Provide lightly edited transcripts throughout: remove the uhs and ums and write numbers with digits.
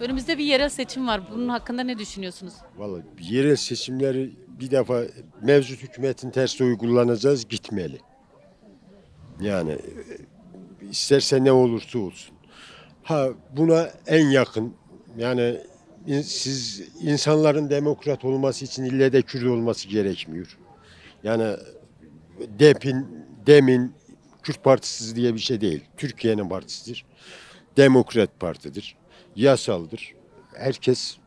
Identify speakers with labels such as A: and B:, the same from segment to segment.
A: Önümüzde bir yerel seçim var. Bunun hakkında ne düşünüyorsunuz?
B: Vallahi yerel seçimleri bir defa mevcut hükümetin tersi oy kullanacağız, gitmeli. Yani isterse ne olursa olsun. Ha buna en yakın yani siz insanların demokrat olması için ille de Kürt olması gerekmiyor. Yani demin Kürt Partisi diye bir şey değil. Türkiye'nin partisidir. Demokrat partidir. Yasaldır. Herkes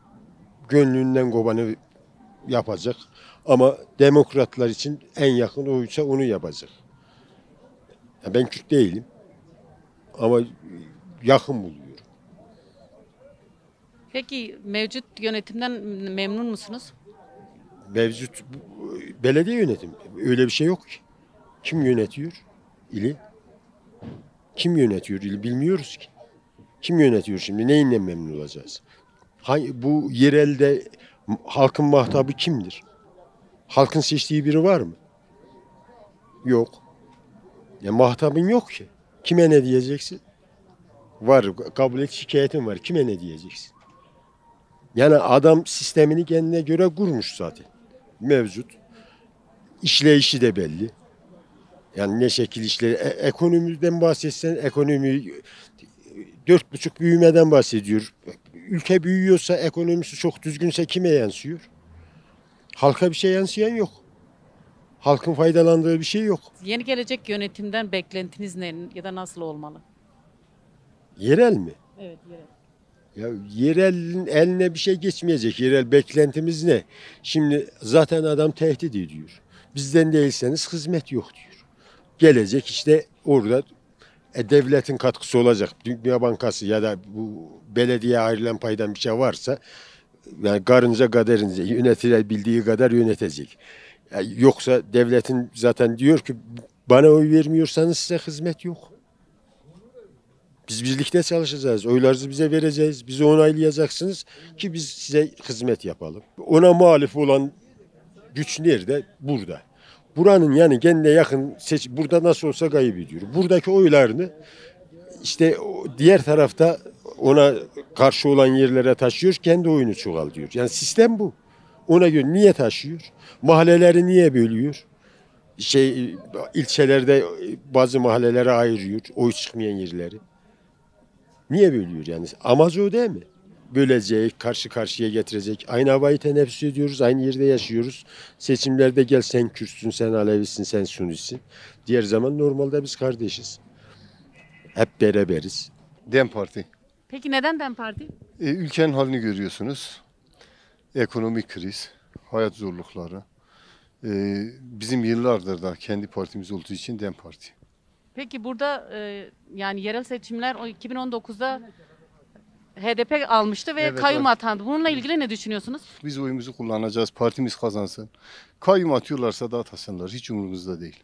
B: gönlünden kopanı yapacak. Ama demokratlar için en yakın oysa onu yapacak. Ya ben Kürt değilim ama yakın buluyorum.
A: Peki mevcut yönetimden memnun musunuz?
B: Mevcut belediye yönetimi öyle bir şey yok ki. Kim yönetiyor ili? Kim yönetiyor ili bilmiyoruz ki. Kim yönetiyor şimdi? Neyinden memnun olacağız? Bu yerelde halkın muhatabı kimdir? Halkın seçtiği biri var mı? Yok. Ya muhatabın yok ki. Kime ne diyeceksin? Var, kabul et şikayetin var. Kime ne diyeceksin? Yani adam sistemini kendine göre kurmuş zaten. Mevcut. İşleyişi de belli. Yani ne şekil işleri. Ekonomiden bahsetsen ekonomi 4,5 büyümeden bahsediyor. Ülke büyüyorsa ekonomisi çok düzgünse kime yansıyor? Halka bir şey yansıyan yok. Halkın faydalandığı bir şey yok.
A: Yeni gelecek yönetimden beklentiniz ne ya da nasıl olmalı?
B: Yerel mi?
A: Evet, yerel.
B: Ya yerelin eline bir şey geçmeyecek. Yerel beklentimiz ne? Şimdi zaten adam tehdit ediyor. Bizden değilseniz hizmet yok diyor. Gelecek işte orada devletin katkısı olacak. Dünya Bankası ya da bu belediye ayrılan paydan bir şey varsa yani karınca kaderince yönetilebildiği kadar yönetecek. Yani yoksa devletin zaten diyor ki bana oy vermiyorsanız size hizmet yok. Biz birlikte çalışacağız. Oylarınızı bize vereceğiz. Bizi onaylayacaksınız ki biz size hizmet yapalım. Ona muhalif olan güç nerede? Burada. Buranın yani kendine yakın burada nasıl olsa kaybediyor. Buradaki oylarını işte diğer tarafta ona karşı olan yerlere taşıyor, kendi oyunu çoğaltıyor. Yani sistem bu. Ona göre niye taşıyor? Mahalleleri niye bölüyor? İlçelerde bazı mahallelere ayırıyor, oy çıkmayan yerleri. Niye bölüyor yani? Amacı o değil mi? Bölecek, karşı karşıya getirecek. Aynı havayı teneffüs ediyoruz, aynı yerde yaşıyoruz. Seçimlerde gel sen Kürtsün, sen Alevisin, sen Sunisin. Diğer zaman normalde biz kardeşiz. Hep beraberiz.
C: DEM Parti.
A: Peki neden DEM Parti?
C: Ülkenin halini görüyorsunuz. Ekonomik kriz, hayat zorlukları. Bizim yıllardır da kendi partimiz olduğu için DEM Parti.
A: Peki burada yani yerel seçimler o 2019'da HDP almıştı ve
C: Evet,
A: kayyum
C: evet.
A: atandı. Bununla ilgili ne düşünüyorsunuz?
C: Biz oyumuzu kullanacağız, partimiz kazansın. Kayyum atıyorlarsa da atasınlar, hiç umurumuzda değil.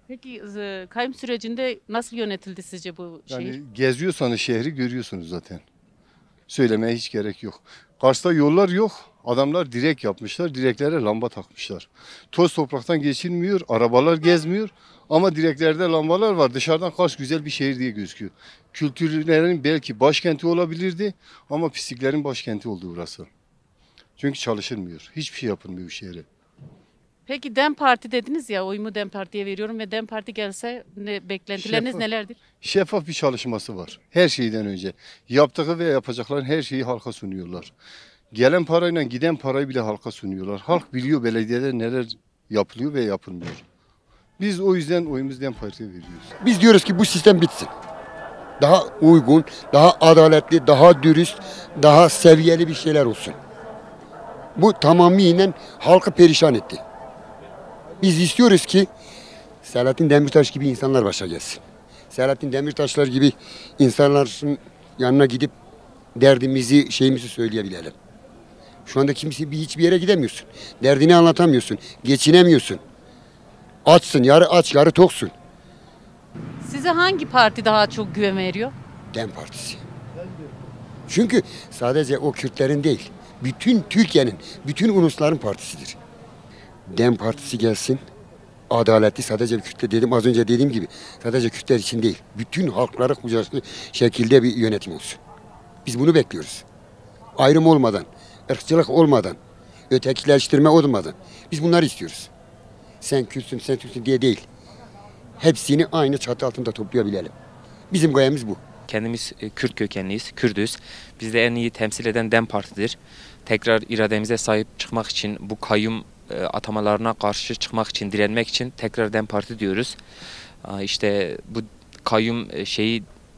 A: Peki kayyum sürecinde nasıl yönetildi sizce bu şehir?
C: Yani geziyorsanız şehri görüyorsunuz zaten. Söylemeye hiç gerek yok. Kars'ta yollar yok. Adamlar direk yapmışlar. Direklere lamba takmışlar. Toz topraktan geçilmiyor. Arabalar gezmiyor. Ama direklerde lambalar var. Dışarıdan Kars güzel bir şehir diye gözüküyor. Kültürlerin belki başkenti olabilirdi. Ama pisliklerin başkenti oldu burası. Çünkü çalışılmıyor. Hiçbir şey yapılmıyor bu şehre.
A: Peki DEM Parti dediniz ya, oyumu DEM Parti'ye veriyorum ve DEM Parti gelse beklentileriniz
C: Şeffaf.
A: nelerdir?
C: Şeffaf bir çalışması var. Her şeyden önce. Yaptığı ve yapacakların her şeyi halka sunuyorlar. Gelen parayla giden parayı bile halka sunuyorlar. Halk biliyor belediyede neler yapılıyor ve yapılmıyor. Biz o yüzden oyumuzu DEM Parti'ye veriyoruz.
D: Biz diyoruz ki bu sistem bitsin. Daha uygun, daha adaletli, daha dürüst, daha seviyeli bir şeyler olsun. Bu tamamıyla halkı perişan etti. Biz istiyoruz ki Selahattin Demirtaş gibi insanlar başa gelsin. Selahattin Demirtaşlar gibi insanların yanına gidip derdimizi, şeyimizi söyleyebilelim. Şu anda hiçbir yere gidemiyorsun. Derdini anlatamıyorsun. Geçinemiyorsun. Açsın, yarı aç, yarı toksun.
A: Size hangi parti daha çok güven veriyor?
D: DEM Partisi. Çünkü sadece o Kürtlerin değil, bütün Türkiye'nin, bütün ulusların partisidir. DEM Partisi gelsin, adaletli sadece Kürtler dedim, az önce dediğim gibi sadece Kürtler için değil, bütün halklara kucaklı şekilde bir yönetim olsun. Biz bunu bekliyoruz. Ayrım olmadan, ırkçılık olmadan, ötekileştirme olmadan. Biz bunları istiyoruz. Sen Kürtsün, sen Türksün diye değil. Hepsini aynı çatı altında toplayabilelim. Bizim gayemiz bu.
E: Kendimiz Kürt kökenliyiz, Kürdüz. Bizi de en iyi temsil eden DEM Parti'dir. Tekrar irademize sahip çıkmak için, bu kayyum atamalarına karşı çıkmak için, direnmek için tekrar DEM Parti diyoruz. İşte bu kayyum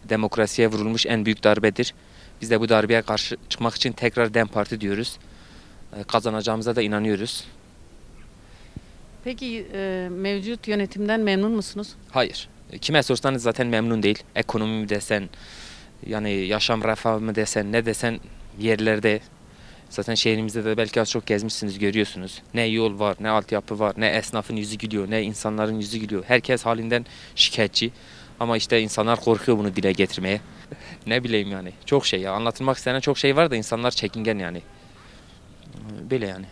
E: demokrasiye vurulmuş en büyük darbedir. Biz de bu darbeye karşı çıkmak için tekrar DEM Parti diyoruz. Kazanacağımıza da inanıyoruz.
A: Peki mevcut yönetimden memnun musunuz?
E: Hayır. Kime sorsanız zaten memnun değil. Ekonomi mi desen, yani yaşam refahı mı desen, ne desen yerlerde. Zaten şehrimizde de belki az çok gezmişsiniz, görüyorsunuz. Ne yol var, ne altyapı var, ne esnafın yüzü gülüyor, ne insanların yüzü gülüyor. Herkes halinden şikayetçi. Ama işte insanlar korkuyor bunu dile getirmeye. Ne bileyim yani. Çok şey ya. Anlatılmak istenen çok şey var da insanlar çekingen yani. Böyle yani.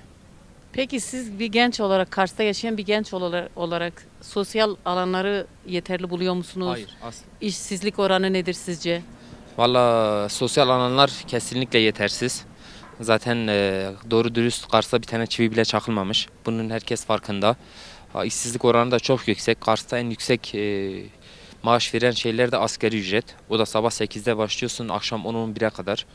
A: Peki siz bir genç olarak, Kars'ta yaşayan bir genç olarak sosyal alanları yeterli buluyor musunuz?
E: Hayır, asla.
A: İşsizlik oranı nedir sizce?
E: Valla sosyal alanlar kesinlikle yetersiz. Zaten doğru dürüst Kars'ta bir tane çivi bile çakılmamış. Bunun herkes farkında. İşsizlik oranı da çok yüksek. Kars'ta en yüksek maaş veren şeyler de asgari ücret. O da sabah 8'de başlıyorsun, akşam 10-11'e kadar.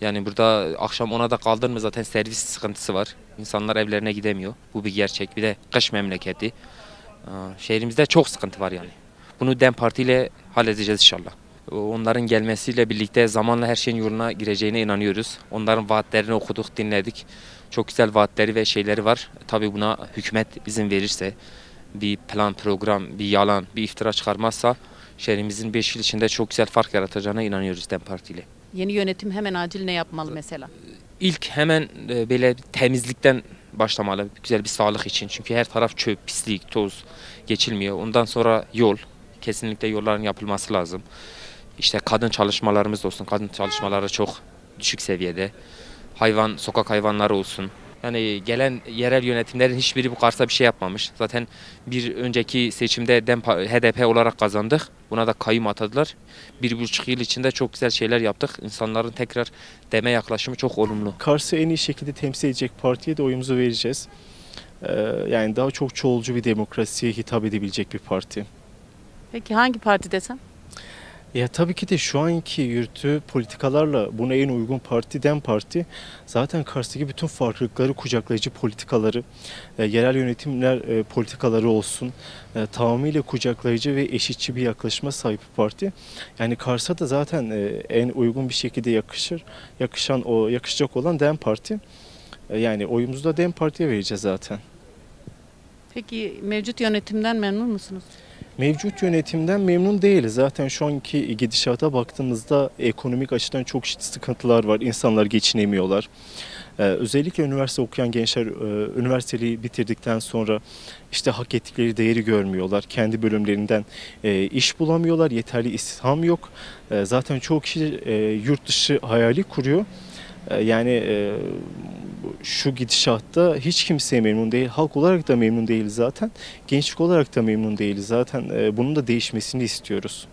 E: Yani burada akşam 10'a da kaldın mı zaten servis sıkıntısı var. İnsanlar evlerine gidemiyor. Bu bir gerçek. Bir de kış memleketi. Şehrimizde çok sıkıntı var yani. Bunu DEM Parti ile halledeceğiz inşallah. Onların gelmesiyle birlikte zamanla her şeyin yoluna gireceğine inanıyoruz. Onların vaatlerini okuduk, dinledik. Çok güzel vaatleri ve şeyleri var. Tabii buna hükümet izin verirse, bir plan, program, bir yalan, bir iftira çıkarmazsa şehrimizin 5 yıl içinde çok güzel fark yaratacağına inanıyoruz DEM Parti ile.
A: Yeni yönetim hemen acil ne yapmalı mesela?
E: İlk hemen böyle temizlikten başlamalı. Güzel bir sağlık için. Çünkü her taraf çöp, pislik, toz geçilmiyor. Ondan sonra yol. Kesinlikle yolların yapılması lazım. İşte kadın çalışmalarımız olsun. Kadın çalışmaları çok düşük seviyede. Sokak hayvanları olsun. Yani gelen yerel yönetimlerin hiçbiri bu Kars'a bir şey yapmamış. Zaten bir önceki seçimde HDP olarak kazandık. Buna da kayyum atadılar. 1,5 yıl içinde çok güzel şeyler yaptık. İnsanların tekrar DEM'e yaklaşımı çok olumlu.
F: Kars'ı en iyi şekilde temsil edecek partiye de oyumuzu vereceğiz. Yani daha çok çoğulcu bir demokrasiye hitap edebilecek bir parti.
A: Peki hangi parti desem?
F: Ya tabii ki de şu anki yürüttüğü politikalarla buna en uygun parti DEM Parti. Zaten Kars'taki bütün farklılıkları, kucaklayıcı politikaları, yerel yönetimler politikaları olsun, tamamıyla kucaklayıcı ve eşitçi bir yaklaşıma sahip bir parti. Yani Kars'a da zaten en uygun bir şekilde yakışacak olan DEM Parti. Yani oyumuzu da DEM Parti'ye vereceğiz zaten.
A: Peki mevcut yönetimden memnun musunuz?
F: Mevcut yönetimden memnun değiliz. Zaten şu anki gidişata baktığımızda ekonomik açıdan çok ciddi sıkıntılar var. İnsanlar geçinemiyorlar. Özellikle üniversite okuyan gençler üniversiteyi bitirdikten sonra işte hak ettikleri değeri görmüyorlar. Kendi bölümlerinden iş bulamıyorlar. Yeterli istihdam yok. Zaten çoğu kişi yurt dışı hayali kuruyor. Yani şu gidişatta hiç kimseye memnun değil. Halk olarak da memnun değiliz zaten. Gençlik olarak da memnun değiliz zaten. Bunun da değişmesini istiyoruz.